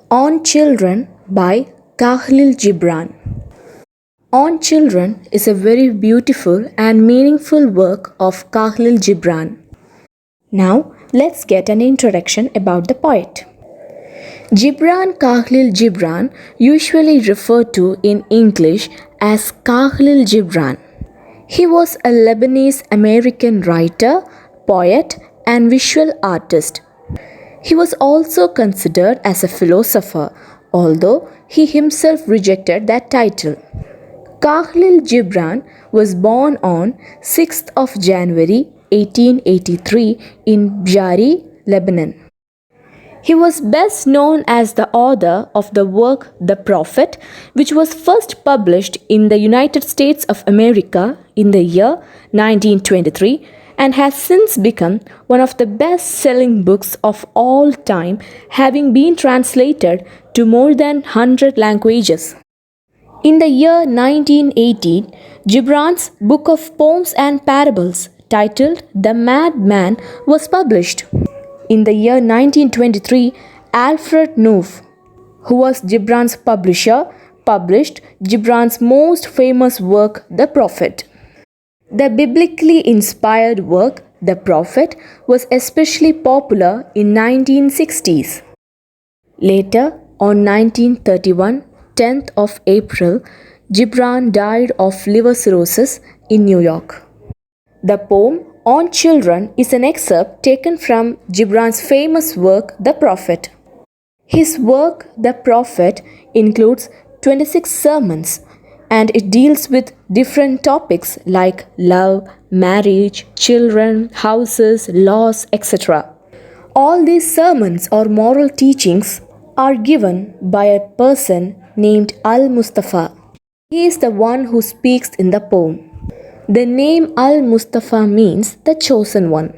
On Children by Khalil Gibran. On Children is a very beautiful and meaningful work of Khalil Gibran. Now, let's get an introduction about the poet. Gibran Khalil Gibran, usually referred to in English as Khalil Gibran. He was a Lebanese American writer, poet, and visual artist. He was also considered as a philosopher, although he himself rejected that title. Khalil Gibran was born on 6th of January 1883 in Bjari, Lebanon. He was best known as the author of the work The Prophet, which was first published in the United States of America in the year 1923 and has since become one of the best-selling books of all time, having been translated to more than 100 languages. In the year 1918, Gibran's book of poems and parables, titled The Mad Man, was published. In the year 1923, Alfred Knopf, who was Gibran's publisher, published Gibran's most famous work, The Prophet. The biblically inspired work, The Prophet, was especially popular in 1960s. Later, on 1931, 10th of April, Gibran died of liver cirrhosis in New York. The poem On Children is an excerpt taken from Gibran's famous work, The Prophet. His work, The Prophet, includes 26 sermons, and it deals with different topics like love, marriage, children, houses, laws, etc. All these sermons or moral teachings are given by a person named Al-Mustafa. He is the one who speaks in the poem. The name Al-Mustafa means the chosen one.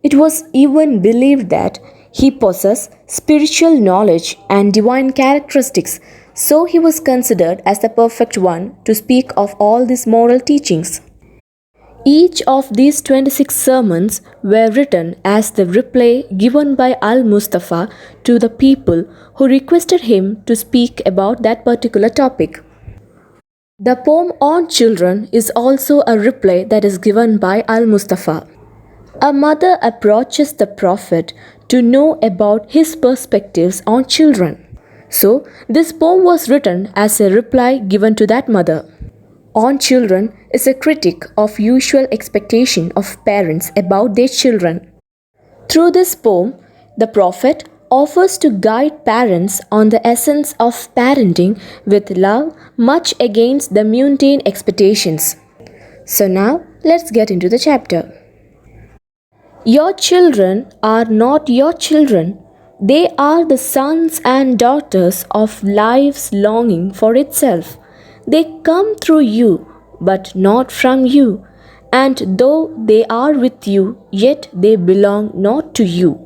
It was even believed that he possessed spiritual knowledge and divine characteristics, so he was considered as the perfect one to speak of all these moral teachings. Each of these 26 sermons were written as the reply given by Al-Mustafa to the people who requested him to speak about that particular topic. The poem On Children is also a reply that is given by Al-Mustafa. A mother approaches the Prophet to know about his perspectives on children. So, this poem was written as a reply given to that mother. On Children is a critique of usual expectation of parents about their children. Through this poem, the Prophet offers to guide parents on the essence of parenting with love, much against the mundane expectations. So now, let's get into the chapter. Your children are not your children. They are the sons and daughters of life's longing for itself. They come through you, but not from you. And though they are with you, yet they belong not to you.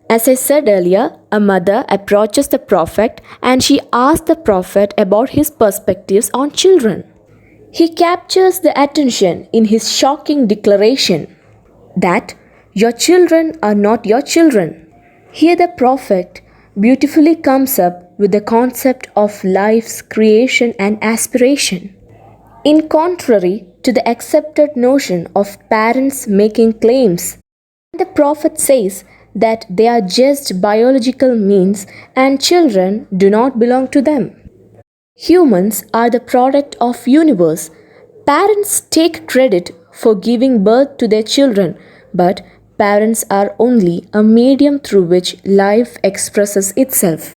As I said earlier, a mother approaches the Prophet and she asks the Prophet about his perspectives on children. He captures the attention in his shocking declaration that your children are not your children. Here the Prophet beautifully comes up with the concept of life's creation and aspiration. In contrary to the accepted notion of parents making claims, the Prophet says that they are just biological means and children do not belong to them. Humans are the product of universe. Parents take credit for giving birth to their children, but parents are only a medium through which life expresses itself.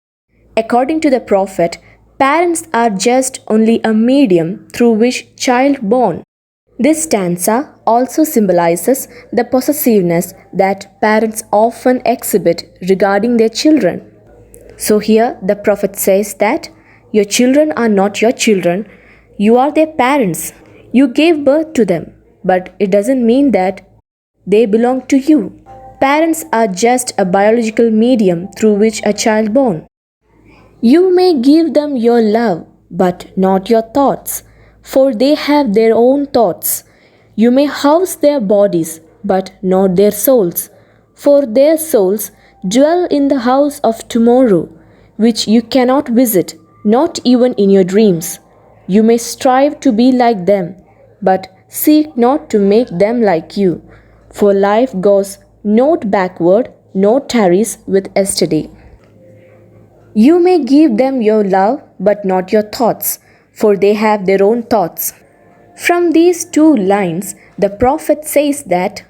According to the Prophet, parents are just only a medium through which child born. This stanza also symbolizes the possessiveness that parents often exhibit regarding their children. So here the Prophet says that your children are not your children, you are their parents. You gave birth to them, but it doesn't mean that they belong to you. Parents are just a biological medium through which a child born. You may give them your love, but not your thoughts, for they have their own thoughts. You may house their bodies, but not their souls, for their souls dwell in the house of tomorrow. which you cannot visit, not even in your dreams. You may strive to be like them, but seek not to make them like you, for life goes not backward, nor tarries with yesterday. You may give them your love, but not your thoughts, for they have their own thoughts. From these two lines, the prophet says that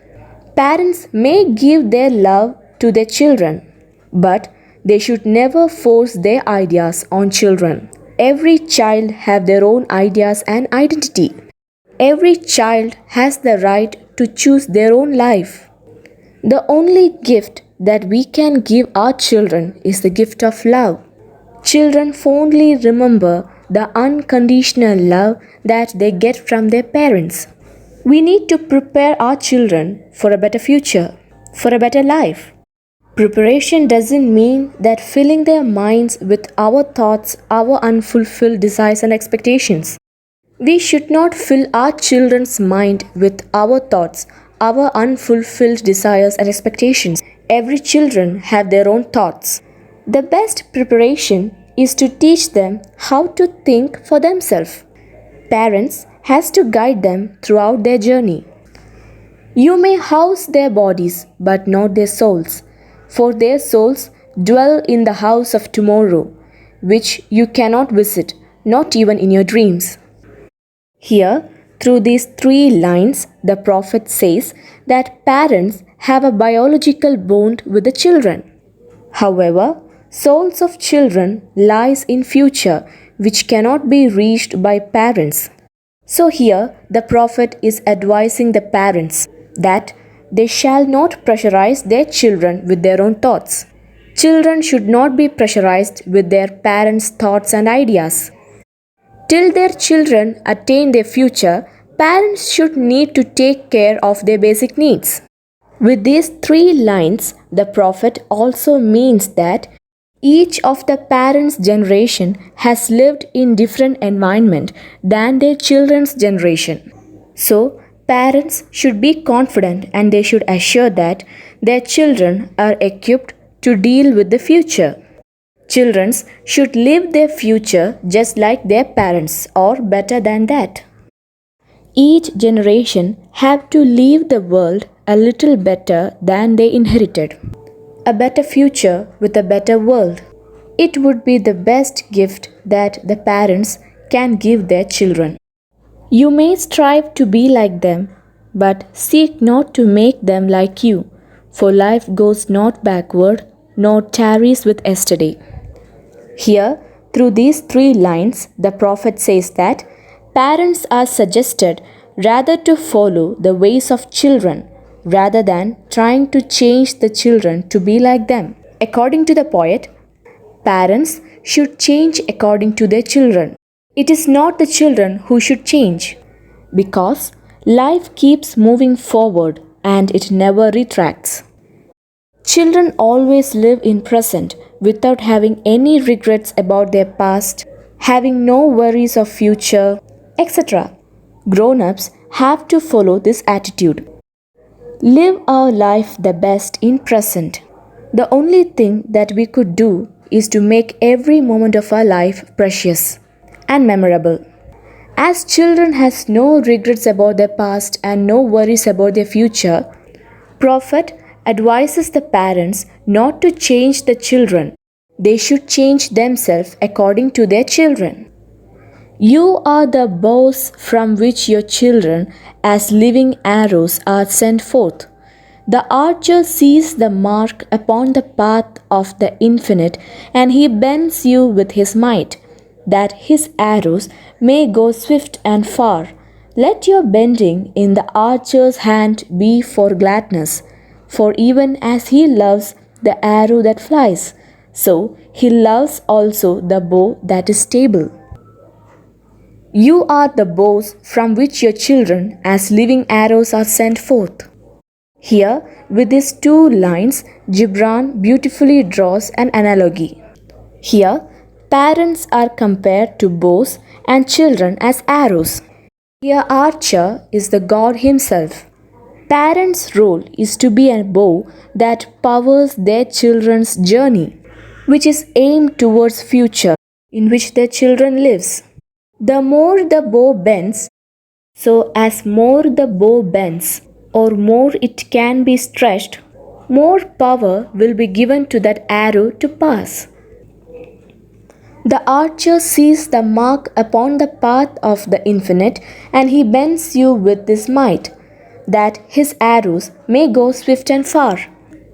parents may give their love to their children, but they should never force their ideas on children. Every child have their own ideas and identity. Every child has the right to choose their own life. The only gift that we can give our children is the gift of love. Children fondly remember the unconditional love that they get from their parents. We need to prepare our children for a better future, for a better life. Preparation doesn't mean that filling their minds with our thoughts, our unfulfilled desires and expectations. We should not fill our children's mind with our thoughts, our unfulfilled desires and expectations. Every children have their own thoughts. The best preparation is to teach them how to think for themselves. Parents has to guide them throughout their journey. You may house their bodies but not their souls, for their souls dwell in the house of tomorrow, which you cannot visit, not even in your dreams. Here, through these three lines, the prophet says that parents have a biological bond with the children. However, souls of children lies in future which cannot be reached by parents. So here the prophet is advising the parents that they shall not pressurize their children with their own thoughts. Children should not be pressurized with their parents' thoughts and ideas. Till their children attain their future, parents should need to take care of their basic needs. With these three lines, the prophet also means that each of the parents' generation has lived in different environment than their children's generation. So, parents should be confident and they should assure that their children are equipped to deal with the future. Children should live their future just like their parents or better than that. Each generation have to leave the world a little better than they inherited. A better future with a better world. It would be the best gift that the parents can give their children. You may strive to be like them, but seek not to make them like you, for life goes not backward, nor tarries with yesterday. Here, through these three lines, the prophet says that parents are suggested rather to follow the ways of children rather than trying to change the children to be like them. According to the poet, parents should change according to their children. It is not the children who should change, because life keeps moving forward and it never retracts. Children always live in present without having any regrets about their past, having no worries of future, etc. Grown-ups have to follow this attitude. Live our life the best in present. The only thing that we could do is to make every moment of our life precious and memorable. As children has no regrets about their past and no worries about their future, Prophet advises the parents not to change the children. They should change themselves according to their children. You are the bows from which your children, as living arrows, are sent forth. The archer sees the mark upon the path of the infinite, and he bends you with his might, that his arrows may go swift and far. Let your bending in the archer's hand be for gladness, for even as he loves the arrow that flies, so he loves also the bow that is stable. You are the bows from which your children, as living arrows, are sent forth. Here, with these two lines, Gibran beautifully draws an analogy. Here, parents are compared to bows and children as arrows. Here, archer is the God himself. Parents' role is to be a bow that powers their children's journey. which is aimed towards future in which their children lives. The more the bow bends, so as more the bow bends or more it can be stretched, more power will be given to that arrow to pass. The archer sees the mark upon the path of the infinite, and he bends you with his might, that his arrows may go swift and far.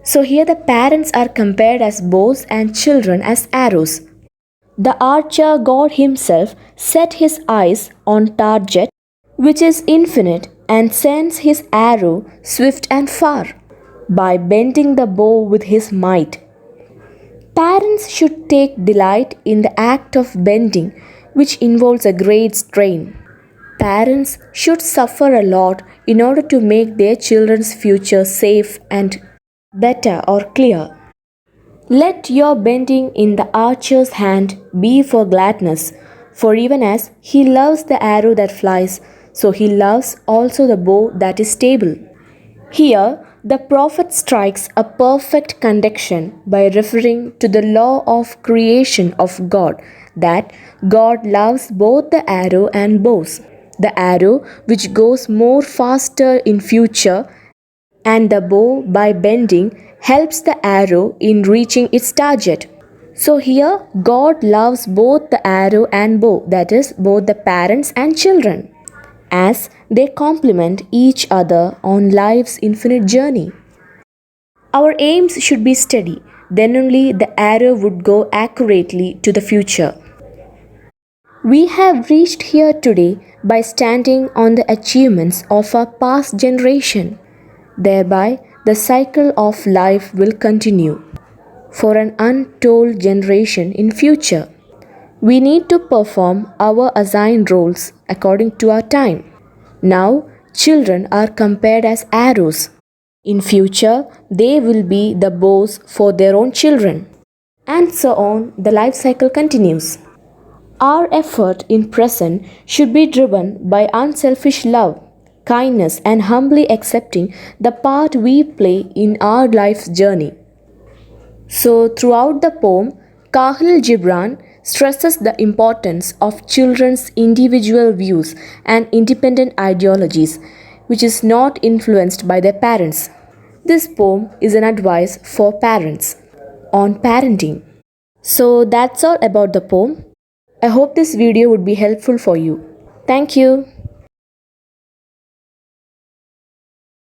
So here the parents are compared as bows and children as arrows. The archer God himself set his eyes on target, which is infinite, and sends his arrow swift and far, by bending the bow with his might. Parents should take delight in the act of bending, which involves a great strain. Parents should suffer a lot in order to make their children's future safe and better or clear. Let your bending in the archer's hand be for gladness, for even as he loves the arrow that flies, so he loves also the bow that is stable. Here, the prophet strikes a perfect connection by referring to the law of creation of God, that God loves both the arrow and bows. The arrow which goes more faster in future, and the bow by bending helps the arrow in reaching its target. So here God loves both the arrow and bow, that is both the parents and children, as they complement each other on life's infinite journey. Our aims should be steady, then only the arrow would go accurately to the future. We have reached here today by standing on the achievements of our past generation. Thereby, the cycle of life will continue for an untold generation in future. We need to perform our assigned roles according to our time. Now, children are compared as arrows. In future, they will be the bows for their own children. And so on, the life cycle continues. Our effort in present should be driven by unselfish love, kindness, and humbly accepting the part we play in our life's journey. So, throughout the poem, Khalil Gibran stresses the importance of children's individual views and independent ideologies, which is not influenced by their parents. This poem is an advice for parents on parenting. So, that's all about the poem. I hope this video would be helpful for you. Thank you.